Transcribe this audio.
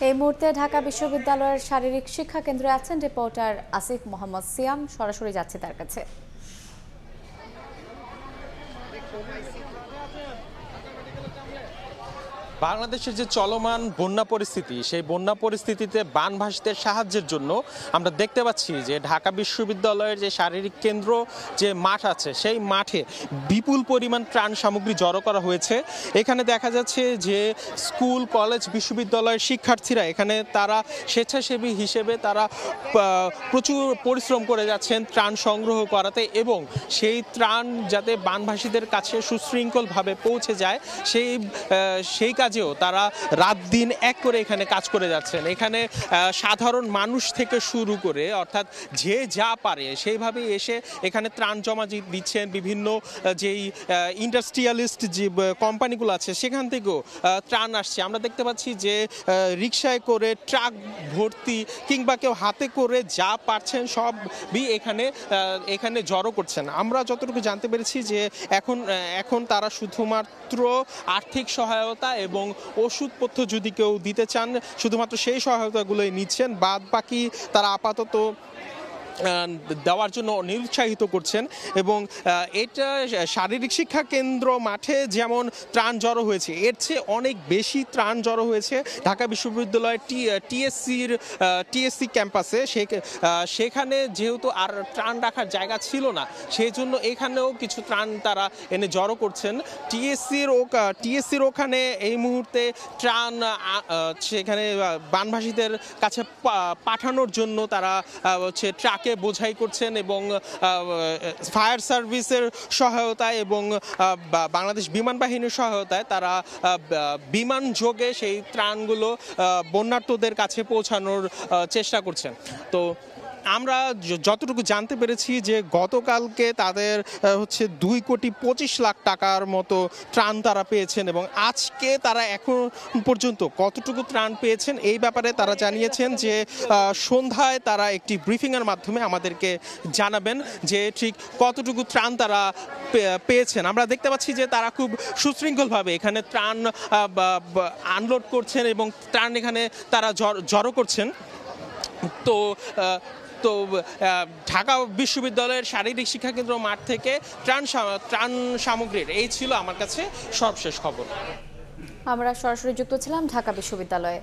এই মুহূর্তে ঢাকা বিশ্ববিদ্যালয়ের শারীরিক শিক্ষা কেন্দ্রে আছেন রিপোর্টার আসিফ মোহাম্মদ সিয়াম। সরাসরি যাচ্ছে তার কাছে। বাংলাদেশের যে চলমান বন্যা পরিস্থিতি, সেই বন্যা পরিস্থিতিতে বানভাসীদের সাহায্যের জন্য আমরা দেখতে পাচ্ছি যে ঢাকা বিশ্ববিদ্যালয়ের যে শারীরিক কেন্দ্র যে মাঠ আছে, সেই মাঠে বিপুল পরিমাণ ত্রাণ সামগ্রী জড়ো করা হয়েছে। এখানে দেখা যাচ্ছে যে স্কুল, কলেজ, বিশ্ববিদ্যালয়ের শিক্ষার্থীরা এখানে তারা স্বেচ্ছাসেবী হিসেবে তারা প্রচুর পরিশ্রম করে যাচ্ছেন ত্রাণ সংগ্রহ করাতে, এবং সেই ত্রাণ যাতে বানভাসীদের কাছে সুশৃঙ্খলভাবে পৌঁছে যায় সেই কাজেও তারা রাত দিন এক করে এখানে কাজ করে যাচ্ছেন। এখানে সাধারণ মানুষ থেকে শুরু করে অর্থাৎ যে যা পারে সেইভাবেই এসে এখানে ত্রাণ জমা দিচ্ছেন। বিভিন্ন যেই ইন্ডাস্ট্রিয়ালিস্ট যে কোম্পানিগুলো আছে সেখান থেকেও ত্রাণ আসছে। আমরা দেখতে পাচ্ছি যে রিকশায় করে, ট্রাক ভর্তি, কিংবা কেউ হাতে করে যা পারছেন সবই এখানে জড়ো করছেন। আমরা যতটুকু জানতে পেরেছি যে এখন তারা শুধুমাত্র আর্থিক সহায়তা এবং ওষুধপত্র যদি কেউ দিতে চান শুধুমাত্র সেই সহায়তাগুলোই নিচ্ছেন, বাদ বাকি তারা আপাতত দেওয়ার জন্য নিরুৎসাহিত করছেন। এবং এটা শারীরিক শিক্ষা কেন্দ্র মাঠে যেমন ত্রাণ জড়ো হয়েছে, এর চেয়ে অনেক বেশি ত্রাণ জড়ো হয়েছে ঢাকা বিশ্ববিদ্যালয়ের টিএসসি ক্যাম্পাসে। সেখানে যেহেতু আর ত্রাণ রাখার জায়গা ছিল না, সেই জন্য এখানেও কিছু ত্রাণ তারা এনে জড়ো করছেন। টিএসসির ওখানে এই মুহূর্তে ত্রাণ সেখানে বানভাসীদের কাছে পাঠানোর জন্য তারা ট্রাকে বোঝাই করছেন, এবং ফায়ার সার্ভিসের সহায়তায় এবং বাংলাদেশ বিমান বাহিনীর সহায়তায় তারা বিমান যোগে সেই ত্রাণগুলো বন্যার্তদের কাছে পৌঁছানোর চেষ্টা করছেন। তো আমরা যতটুকু জানতে পেরেছি যে গতকালকে তাদের 2,25,00,000 টাকার মতো ত্রাণ তারা পেয়েছেন, এবং আজকে তারা এখন পর্যন্ত কতটুকু ত্রাণ পেয়েছেন এই ব্যাপারে তারা জানিয়েছেন যে সন্ধ্যায় তারা একটি ব্রিফিংয়ের মাধ্যমে আমাদেরকে জানাবেন যে ঠিক কতটুকু ত্রাণ তারা পেয়েছেন। আমরা দেখতে পাচ্ছি যে তারা খুব সুশৃঙ্খলভাবে এখানে ত্রাণ আনলোড করছেন এবং ত্রাণ এখানে তারা জড়ো করছেন। তো ঢাকা বিশ্ববিদ্যালয়ের শারীরিক শিক্ষা কেন্দ্র মাঠ থেকে ত্রাণ সামগ্রীর এই ছিল আমার কাছে সর্বশেষ খবর। আমরা সরাসরি যুক্ত ছিলাম ঢাকা বিশ্ববিদ্যালয়ে।